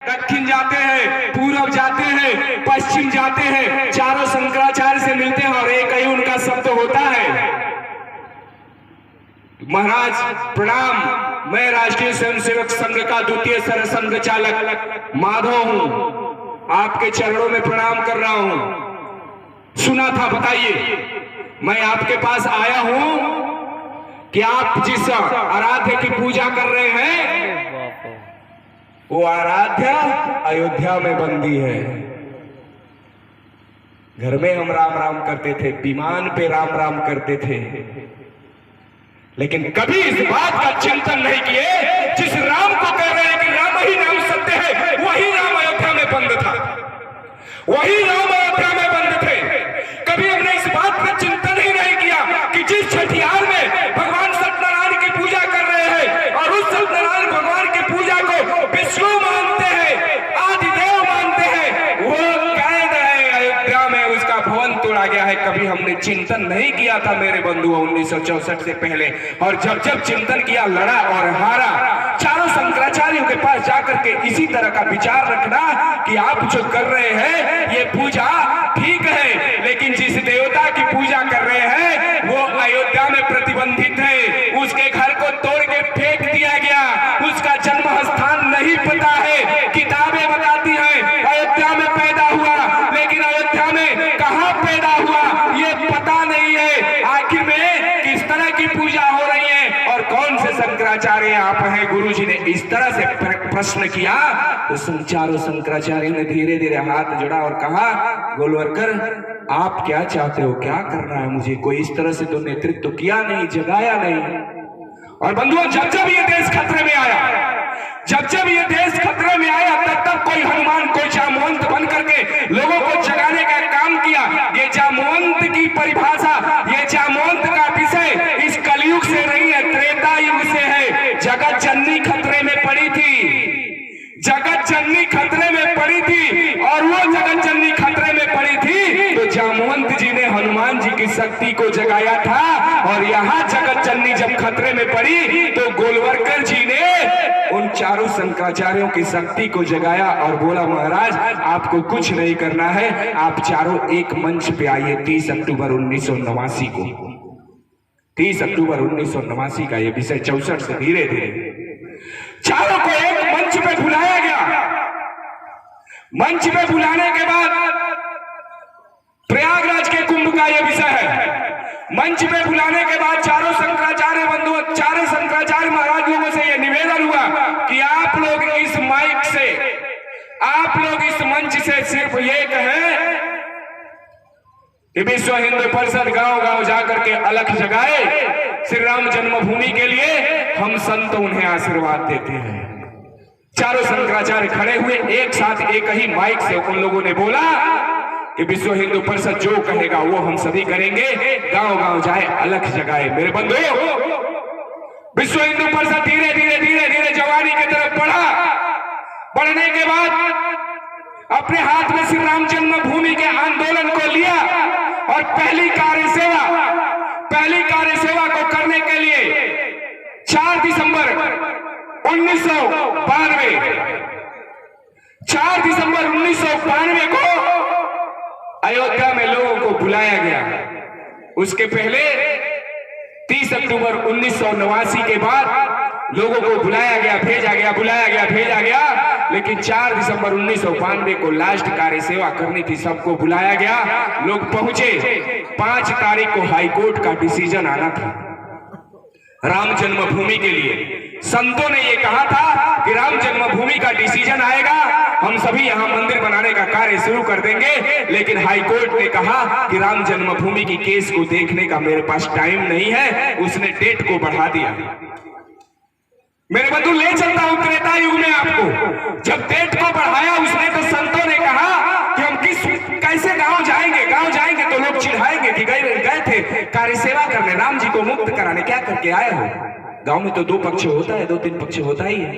दक्षिण जाते हैं, पूरब जाते हैं, पश्चिम जाते हैं, चारों शंकराचार्य से मिलते हैं और एक ही उनका शब्द होता है। महाराज प्रणाम, मैं राष्ट्रीय स्वयंसेवक संघ का द्वितीय सरसंघ चालक माधव हूं, आपके चरणों में प्रणाम कर रहा हूं। सुना था, बताइए, मैं आपके पास आया हूं कि आप जिस आराध्य की पूजा कर रहे हैं वो आराध्या अयोध्या में बंदी है। घर में हम राम राम करते थे, विमान पे राम राम करते थे, लेकिन कभी इस बात का चिंतन नहीं किए जिस राम को कह रहे हैं कि राम ही नाम सत्य है, वही राम अयोध्या में बंद था, वही राम अयोध्या में बंद थे। कभी हमने इस बात का चिंतन ही नहीं किया कि जिस छठियार में भगवान सत्यनारायण की पूजा कर रहे हैं और उस सत्यनारायण भगवान की पूजा को विष्णु मानते हैं, आदिदेव मानते हैं, वो कैद है अयोध्या में, उसका भवन तोड़ा गया है। कभी हमने चिंतन नहीं किया था मेरे बंधुओं 1964 से पहले, और जब जब चिंतन किया, लड़ा और हारा। चारों शंकराचार्यों के पास जाकर के इसी तरह का विचार रखना कि आप जो कर रहे हैं ये पूजा ठीक है, लेकिन जिस देवता की पूजा कर रहे हैं वो अयोध्या में प्रतिबंधित है, उसके घर को तोड़ के फेंक दिया गया, उसका जन्म स्थान नहीं पता है। किताबें बताती हैं अयोध्या में पैदा हुआ, लेकिन अयोध्या में कहां पैदा हुआ ये पता नहीं है। आखिर में किस तरह की पूजा हो रही है और कौन से शंकराचार्य आप हैं? गुरु जी ने इस तरह से प्रश्न किया तो चारों शंकराचार्य ने धीरे धीरे हाथ जोड़ा और कहा, गोलवरकर आप क्या चाहते हो, क्या करना है मुझे? कोई इस तरह से तो नेतृत्व किया नहीं, जगाया नहीं। और बंधुओं, जब जब ये देश खतरे में आया, जब जब ये देश खतरे में आया, तब तब कोई हनुमान, कोई जामवंत बन करके लोगों को जगाने का काम किया। ये जामवंत की परिभाषा, ये जामवंत का विषय इस कलयुग से नहीं है, त्रेता युग से है। जगत जननी खतरे में पड़ी थी, जगत जननी खतरे में पड़ी थी, और वो जगत जननी खतरे में पड़ी थी तो जामवंत जी ने हनुमान जी की शक्ति को जगाया था। और यहाँ जगत जननी जब खतरे में पड़ी तो गोलवरकर जी ने उन चारों शंकराचार्यों की शक्ति को जगाया और बोला, महाराज आपको कुछ नहीं करना है, आप चारों एक मंच पे आइए। 30 अक्टूबर 1989 को, 30 अक्टूबर 1989 का ये विषय 64 से धीरे धीरे चारों को एक मंच पे बुलाया गया। मंच पे बुलाने के बाद प्रयागराज के कुंभ का यह विषय है। मंच पे बुलाने के बाद चारों शंकराचार्य बंधुओं, चारों शंकराचार्य महाराज लोगों से यह निवेदन हुआ कि आप लोग इस माइक से, आप लोग इस मंच से सिर्फ ये कहें कि विश्व हिंदू परिषद गांव गांव जाकर के अलख जगाए श्री राम जन्मभूमि के लिए, हम संत उन्हें आशीर्वाद देते हैं। चारों शंकराचार्य खड़े हुए, एक साथ एक ही माइक से उन लोगों ने बोला कि विश्व हिंदू परिषद जो कहेगा वो हम सभी करेंगे, गांव गांव जाए, अलख जगाए। मेरे बंधुओं, विश्व हिंदू परिषद धीरे धीरे धीरे धीरे जवानी की तरफ बढ़ा। बढ़ने के बाद अपने हाथ में श्री राम जन्मभूमि के आंदोलन को लिया और पहली कार्य सेवा को करने के लिए 4 दिसंबर 1992, 4 दिसंबर 1992 को अयोध्या में लोगों को बुलाया गया। उसके पहले 30 अक्टूबर 1989 के बाद लोगों को बुलाया गया, भेजा गया, बुलाया गया, भेजा गया, लेकिन 4 दिसंबर 1992 को लास्ट कार्य सेवा करनी थी, सबको बुलाया गया, लोग पहुंचे। 5 तारीख को हाईकोर्ट का डिसीजन आना था राम जन्मभूमि के लिए। संतों ने यह कहा था कि राम जन्मभूमि का डिसीजन आएगा, हम सभी यहां मंदिर बनाने का कार्य शुरू कर देंगे, लेकिन हाईकोर्ट ने कहा कि राम जन्मभूमि की केस को देखने का मेरे पास टाइम नहीं है, उसने डेट को बढ़ा दिया। मेरे बंधु, ले चलता हूं त्रेता युग में आपको। जब डेट को बढ़ाया उसने तो संतों ने कहा कि हम कैसे गांव जाएंगे तो लोग चिढ़ाएंगे कि गए थे कार्य सेवा करने, राम जी को मुक्त कराने, क्या करके आए हो? गांव में तो 2 पक्ष होता है, 2-3 पक्ष होता ही है,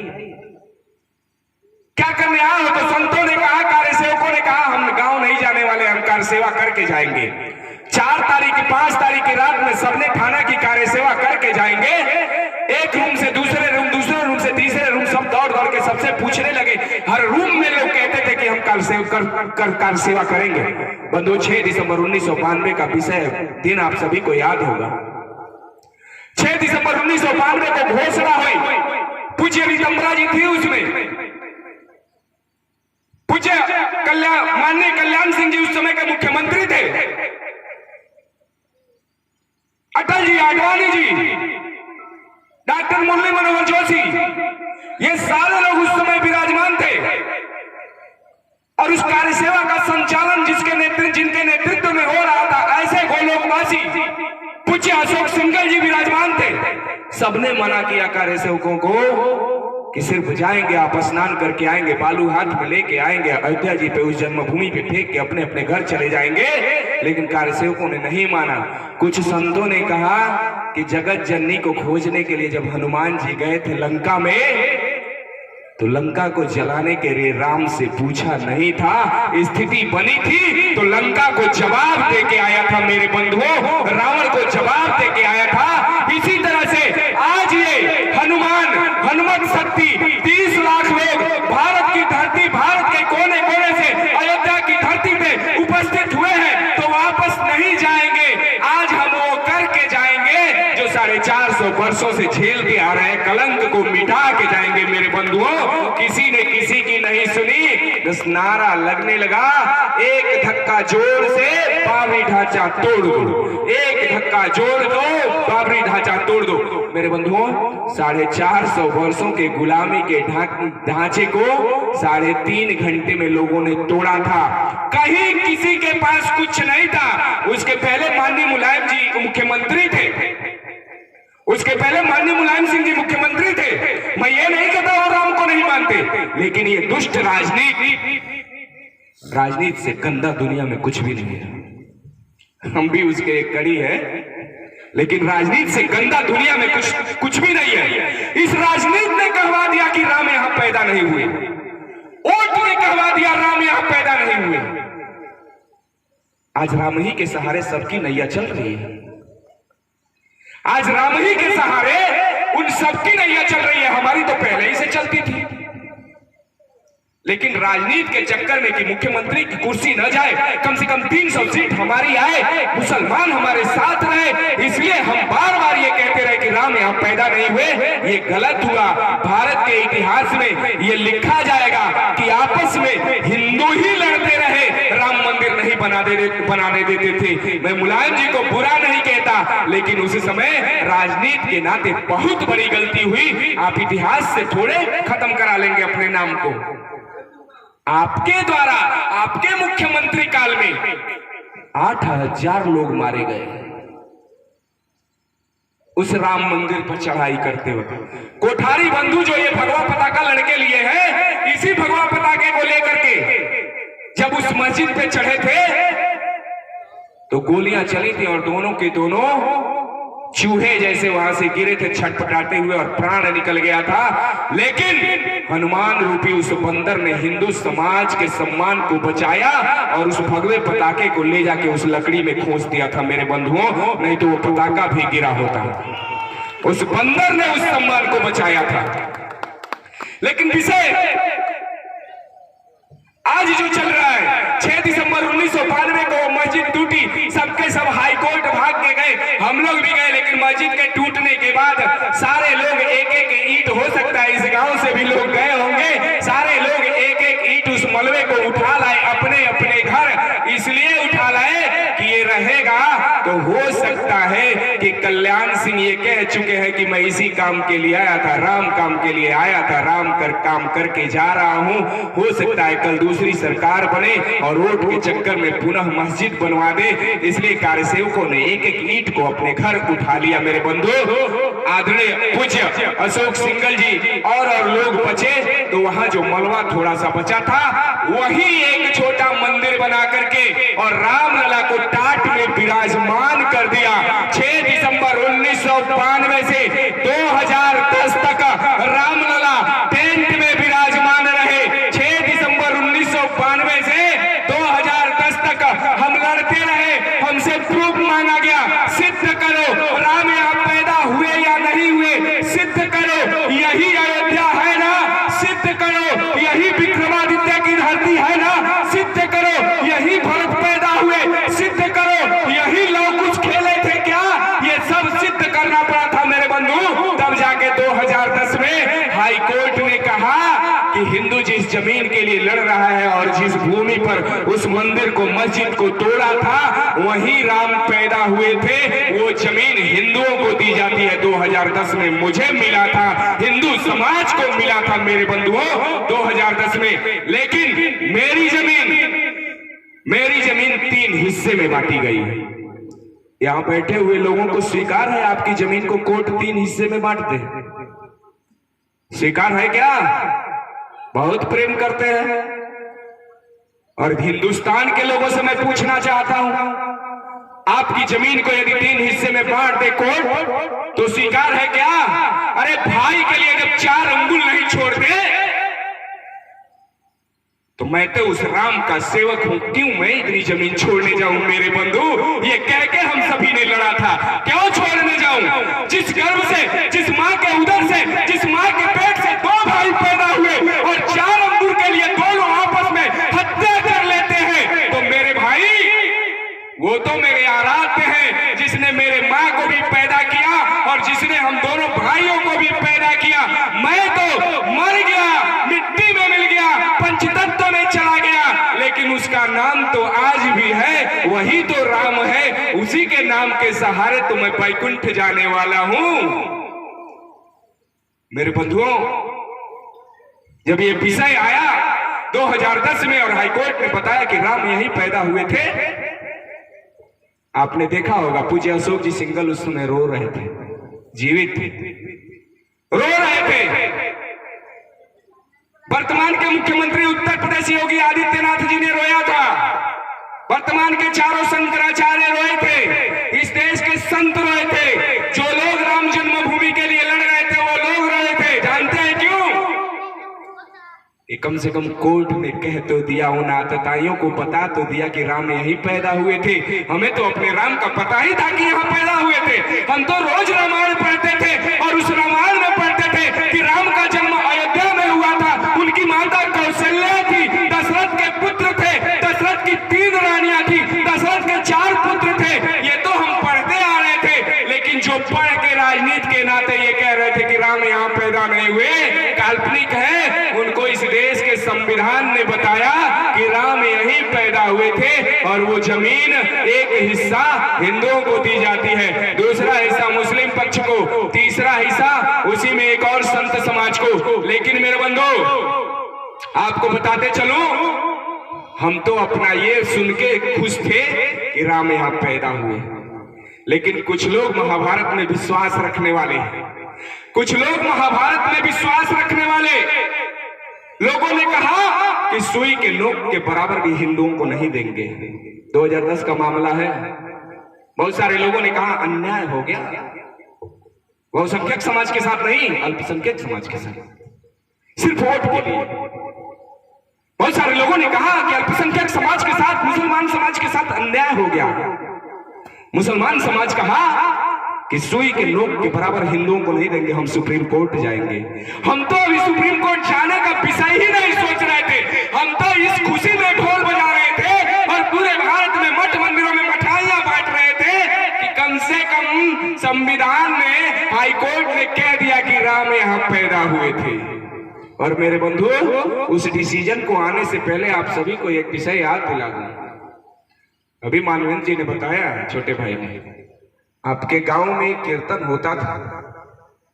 क्या करने आए हो? तो संतों ने कहा, कार्य सेवकों ने कहा, हम गांव नहीं जाने वाले, हम कार्य सेवा करके जाएंगे। 4 तारीख 5 तारीख की रात में सबने थाना की कार्य सेवा करके जाएंगे। एक रूम से दूसरे रूम, दूसरे रूम से तीसरे रूम, सब दौड़ दौड़ के सबसे पूछने लगे, हर रूम में लोग कहते थे कि हम कार सेवा करेंगे। बंधु 6 दिसंबर 1992 का विषय दिन आप सभी को याद होगा। 6 दिसंबर 1992 को घोषणा हुई, पूज्य रितंबरा जी थी उसमें, पूज्य माननीय कल्याण सिंह जी उस समय के मुख्यमंत्री थे, अटल जी, आडवाणी जी, डॉक्टर मुरली मनोहर जोशी, ये सारे लोग उस समय विराजमान थे। और उस कार्य सेवा का संचालन जिनके नेतृत्व में हो रहा था, ऐसे गोलोकवासी पूज्य अशोक सिंघल जी विराजमान थे। सबने मना किया कार्य सेवकों को कि सिर्फ जाएंगे, आप स्नान करके आएंगे, बालू हाथ में लेके आएंगे, अयोध्या जी पे उस जन्मभूमि पे फेंक के अपने अपने घर चले जाएंगे। लेकिन कार्यसेवकों ने नहीं माना। कुछ संतों ने कहा कि जगत जननी को खोजने के लिए जब हनुमान जी गए थे लंका में, तो लंका को जलाने के लिए राम से पूछा नहीं था, स्थिति बनी थी तो लंका को जवाब दे के आया था मेरे बंधुओं, रावण को जवाब दे के आया था। इसी तरह से आज ये हनुमत शक्ति 30 लाख लोग भारत की धरती, भारत के कोने कोने से अयोध्या की धरती पे उपस्थित हुए हैं, तो वापस नहीं जाएंगे। आज हम वो करके जाएंगे जो 450 वर्षों से झेल के आ रहे हैं, कलंक को मिटा के जाएंगे मेरे बंधुओं। किसी ने किसी की नहीं सुनी, बस नारा लगने लगा, एक धक्का जोर से बाबरी ढांचा तोड़ दो, एक धक्का जोड़ दो, बाबरी ढांचा तोड़ दो। मेरे बंधुओं, 450 वर्षों के गुलामी के ढांचे को 3.5 घंटे में लोगों ने तोड़ा था। कहीं किसी के पास कुछ नहीं था। उसके पहले माननीय मुलायम जी मुख्यमंत्री थे, उसके पहले माननीय मुलायम सिंह जी मुख्यमंत्री थे। मैं ये नहीं कहता वो राम को नहीं मानते, लेकिन ये दुष्ट राजनीति से गंदा दुनिया में कुछ भी नहीं है। हम भी उसके एक कड़ी है, लेकिन राजनीति से गंदा दुनिया में कुछ भी नहीं है। इस राजनीति ने कहवा दिया कि राम यहां पैदा नहीं हुए, वोट ने कहवा दिया राम यहां पैदा नहीं हुए। आज राम ही के सहारे सबकी नैया चल रही है, आज राम ही के सहारे उन सबकी नैया चल रही है। हमारी तो पहले ही से चलती थी, लेकिन राजनीति के चक्कर में कि मुख्यमंत्री की कुर्सी न जाए, कम से कम 300 सीट हमारी आए, मुसलमान हमारे साथ रहे, इसलिए हम बार बार ये कहते रहे कि राम यहाँ पैदा नहीं हुए। ये गलत हुआ। भारत के इतिहास में ये लिखा जाएगा कि आपस में हिंदू ही लड़ते रहे, राम मंदिर नहीं बनाने देते थे। मैं मुलायम जी को बुरा नहीं कहता, लेकिन उस समय राजनीति के नाते बहुत बड़ी गलती हुई। आप इतिहास से थोड़े खत्म करा लेंगे अपने नाम को। आपके द्वारा, आपके मुख्यमंत्री काल में 8000 लोग मारे गए उस राम मंदिर पर चढ़ाई करते वक्त। कोठारी बंधु जो ये भगवा पताका लड़के लिए हैं, इसी भगवा पताके को लेकर के जब उस मस्जिद पे चढ़े थे तो गोलियां चली थी और दोनों के दोनों चूहे जैसे वहां से गिरे थे छटपटाते हुए और प्राण निकल गया था। लेकिन हनुमान रूपी उस बंदर ने हिंदू समाज के सम्मान को बचाया और उस भगवे पताके को ले जाके उस लकड़ी में खोस दिया था मेरे बंधुओं, नहीं तो वो पताका भी गिरा होता। उस बंदर ने उस सम्मान को बचाया था। लेकिन विषय आज जो चल रहा है, 6 दिसंबर 1992 को मस्जिद टूटी, सबके सब हाईकोर्ट भाग के गए, हम लोग भी गए, लेकिन मस्जिद के टूटने के बाद सारे लोग एक एक ईंट, हो सकता है इस गांव से भी लोग गए होंगे, सारे लोग एक एक ईंट उस मलबे को उठा लाए अपने अपने घर। इसलिए उठा लाए कि ये रहेगा तो हो सकता है कि कल्याण सिंह ये कह चुके हैं कि मैं इसी काम के लिए आया था, राम काम के लिए आया था, काम करके जा रहा हूं। हो सकता है कल दूसरी सरकार बने और वोट के चक्कर में पुनः मस्जिद बनवा दे। इसलिए कार्यसेवकों ने एक एक ईंट को अपने घर उठा लिया मेरे बंधु। आदरणीय पूज्य अशोक सिंघल जी और लोग बचे, तो वहां जो मलबा थोड़ा सा बचा था, वही एक छोटा मंदिर बना करके और रामलला को टाट में विराजमान कर दिया। 6 दिसंबर 1992 से 2010 तक रामलला टेंट में विराजमान रहे। 6 दिसंबर 1992 से 2010 तक हम लड़ते रहे, हमसे प्रूफ मांगा गया, सिद्ध करो राम यहाँ पैदा हुए या नहीं हुए, सिद्ध करो, यही अयोध्या है ना, सिद्ध करो, यही विक्रम जमीन के लिए लड़ रहा है और जिस भूमि पर उस मंदिर को, मस्जिद को तोड़ा था, वहीं राम पैदा हुए थे। वो जमीन हिंदुओं को दी जाती है। 2010 में मुझे मिला था, हिंदू समाज को मिला था मेरे बंधुओं 2010 में। लेकिन मेरी जमीन 3 हिस्से में बांटी गई। यहां बैठे हुए लोगों को स्वीकार है आपकी जमीन को कोर्ट 3 हिस्से में बांट दे? स्वीकार है क्या? बहुत प्रेम करते हैं। और हिंदुस्तान के लोगों से मैं पूछना चाहता हूं, आपकी जमीन को यदि 3 हिस्से में बांट दे कोर्ट, तो स्वीकार है क्या? अरे भाई के लिए जब 4 अंगुल नहीं छोड़ दे, तो मैं तो उस राम का सेवक हूं, क्यों मैं इतनी जमीन छोड़ने जाऊं मेरे बंधु? ये कह के हम सभी ने लड़ा था, क्यों छोड़ने जाऊं? जिस गर्भ से, जिस मां के उदर से, जिस मां के पेट से 2 भाई पैदा हुए और 4 अंगुल के लिए दोनों आपस में हत्या कर लेते हैं, तो मेरे भाई वो तो मेरे आराध्य हैं, जिसने मेरे मां को भी पैदा किया और जिसने हम दोनों भाइयों को भी पैदा किया। मैं तो मर गया, मिट्टी में मिल गया, पंचतत्व में चला गया, लेकिन उसका नाम तो आज भी है, वही तो राम है। उसी के नाम के सहारे तो मैं वैकुंठ जाने वाला हूं। मेरे बंधुओं, जब ये विषय आया 2010 में और हाईकोर्ट ने बताया कि राम यहीं पैदा हुए थे, आपने देखा होगा पूज्य अशोक जी सिंघल उस समय रो रहे थे, जीवित थे, रो रहे थे। वर्तमान के मुख्यमंत्री उत्तर प्रदेश योगी आदित्यनाथ जी ने रोया था। वर्तमान के चारों शंकराचार्य रोए थे, इस देश के संत रोए थे, जो लोग राम जन्मभूमि के लिए लड़ रहे थे वो लोग रोए थे। जानते हैं क्यों? कम से कम कोर्ट ने कह तो दिया, उन आतताइयों को बता तो दिया कि राम यहीं पैदा हुए थे। हमें तो अपने राम का पता ही था कि यहाँ पैदा हुए थे। हम तो रोज रामायण पढ़ते थे और उस रामायण में पढ़ते थे कि राम का जन्म अयोध्या में हुआ था। उनकी माता कौशल्या थी, दशरथ के पुत्र थे, दशरथ की 3 रानियां थी, दशरथ के 4 पुत्र थे। ये तो हम पढ़ते आ रहे थे, लेकिन जो पढ़ के राजनीति के नाते ये कह रहे थे कि राम यहाँ पैदा नहीं हुए, काल्पनिक है। उनको इस देश के संविधान ने बताया कि राम यहीं पैदा हुए थे और वो जमीन एक हिस्सा हिंदुओं को दी जाती है, दूसरा हिस्सा मुस्लिम पक्ष को, तीसरा हिस्सा उसी में एक और संत समाज को। लेकिन मेरे बंधु, आपको बताते चलूं, हम तो अपना ये सुन के खुश थे कि राम यहां पैदा हुए, लेकिन कुछ लोग महाभारत में विश्वास रखने वाले, कुछ लोग महाभारत में विश्वास रखने वाले लोगों ने कहा कि सुई के नोक के बराबर भी हिंदुओं को नहीं देंगे। 2010 का मामला है। बहुत सारे लोगों ने कहा अन्याय हो गया, बहुसंख्यक समाज के साथ नहीं, अल्पसंख्यक समाज के साथ, सिर्फ वोट के लिए। बहुत सारे लोगों ने कहा कि अल्पसंख्यक समाज के साथ, मुसलमान समाज के साथ अन्याय हो गया। मुसलमान समाज कहा कि सुई के नोक के बराबर हिंदुओं को नहीं देंगे, हम सुप्रीम कोर्ट जाएंगे। हम तो अभी सुप्रीम कोर्ट जाने का विषय ही नहीं सोच रहे थे, हम तो इस खुशी में ढोल बजा रहे थे और पूरे भारत में मठ मंदिरों में मिठाइयां बांट रहे थे कि कम से कम संविधान में, हाईकोर्ट ने कह दिया कि राम यहाँ पैदा हुए थे। और मेरे बंधु, उस डिसीजन को आने से पहले आप सभी को एक विषय याद दिला दूं। अभी मानवेंद्र जी ने बताया, छोटे भाई ने, आपके गांव में कीर्तन होता था,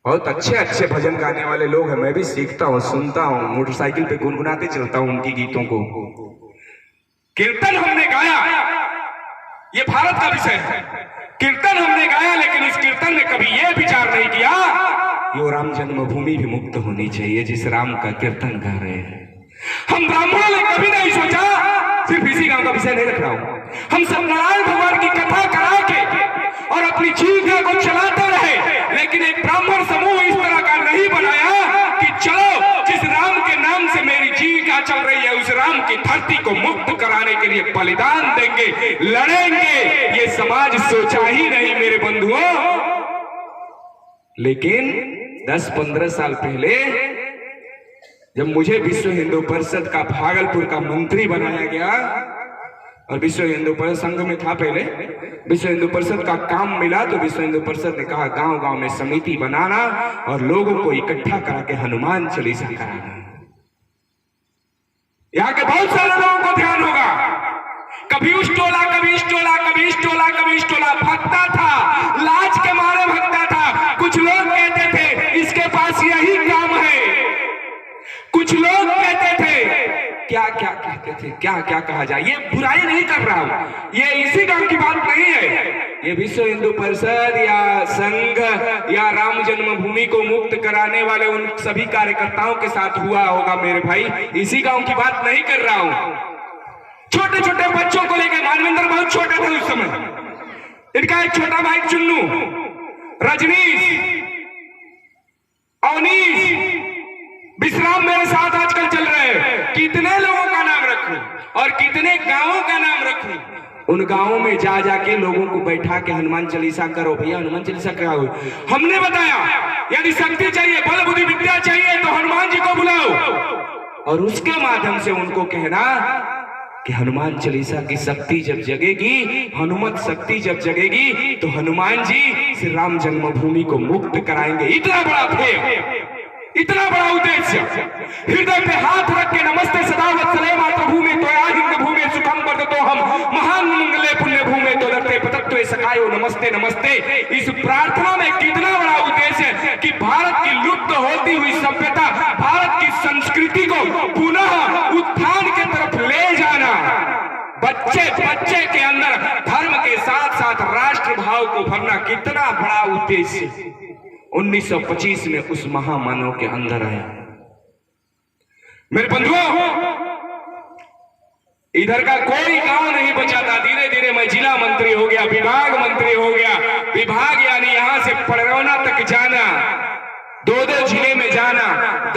बहुत अच्छे अच्छे भजन गाने वाले लोग हैं, मैं भी सीखता हूँ, सुनता हूँ, मोटरसाइकिल पे गुनगुनाते चलता हूँ उनकी गीतों को। कीर्तन हमने गाया, ये भारत का विषय है, कीर्तन हमने गाया, लेकिन इस कीर्तन में कभी ये विचार नहीं किया कि वो राम जन्मभूमि भी मुक्त होनी चाहिए जिस राम का कीर्तन गा रहे हैं। हम ब्राह्मणों ने कभी नहीं सोचा, सिर्फ इसी गांव का विषय नहीं रख रहा हूं, हम सत्यनारायण भगवान की कथा करा के और अपनी जीविका को चलाते रहे, लेकिन एक ब्राह्मण समूह इस तरह का नहीं बनाया कि चलो जिस राम के नाम से मेरी जीविका चल रही है उस राम की धरती को मुक्त कराने के लिए बलिदान देंगे, लड़ेंगे। ये समाज सोचा ही नहीं मेरे बंधुओं। लेकिन 10-15 साल पहले जब मुझे विश्व हिंदू परिषद का भागलपुर का मंत्री बनाया गया, और विश्व हिंदू परिषद संघ में था पहले, विश्व हिंदू परिषद का काम मिला, तो विश्व हिंदू परिषद ने कहा गांव गांव में समिति बनाना और लोगों को इकट्ठा करा के हनुमान चालीसा कराना। यहाँ के बहुत सारे लोगों को ध्यान होगा, कभी उस टोला, कभी इस टोला, कभी इस टोला, कभी इस टोला, भगता था, लाज के मारे भगता था। कुछ लोग कहते थे इसके पास यही काम है, कुछ लोग कहते थे, क्या क्या कहते थे, क्या क्या कहा जाए, ये बुराई नहीं कर रहा हूं, ये इसी गांव की बात नहीं है, ये विश्व हिंदू परिषद या संघ या राम जन्मभूमि को मुक्त कराने वाले उन सभी कार्यकर्ताओं के साथ हुआ होगा मेरे भाई, इसी गांव की बात नहीं कर रहा हूं। छोटे छोटे बच्चों को लेकर, मानवेंद्र बहुत छोटे थे उस समय, इनका एक छोटा भाई चुन्नू, रजनीश, अवनीश, विश्राम मेरे साथ आजकल चल रहे हैं। कितने लोगों का नाम रखूं और कितने गांवों का नाम रखूं, उन गांवों में जा जाके लोगों को बैठा के हनुमान चालीसा करो भैया, हनुमान चालीसा क्या हो। हमने बताया यदि शक्ति चाहिए, बल बुद्धि विद्या चाहिए तो हनुमान जी को बुलाओ, और उसके माध्यम से उनको कहना कि हनुमान चालीसा की शक्ति जब जगेगी, हनुमत शक्ति जब जगेगी तो हनुमान जी श्री राम जन्मभूमि को मुक्त कराएंगे। इतना बड़ा थे, इतना बड़ा उद्देश्य। हृदय पे हाथ रख के नमस्ते सदा वत्सले मातृभूमि त्वया हिंद भूमि सुखम वर्धतो हम महान मंगले पुण्य भूमि तोदर्ते पतत्वे सकायो नमस्ते नमस्ते। इस प्रार्थना में कितना बड़ा उद्देश्य है कि भारत की लुप्त होती हुई सभ्यता, भारत की संस्कृति को पुनः उत्थान के तरफ ले जाना, बच्चे बच्चे के अंदर धर्म के साथ साथ राष्ट्र भाव को भरना, कितना बड़ा उद्देश्य 1925 में उस महामानव के अंदर आया। मेरे बंधुओं, इधर का कोई गांव नहीं बचा था। धीरे धीरे मैं जिला मंत्री हो गया, विभाग मंत्री हो गया। विभाग यानी यहां से पड़रौना तक जाना, दो जिले में जाना।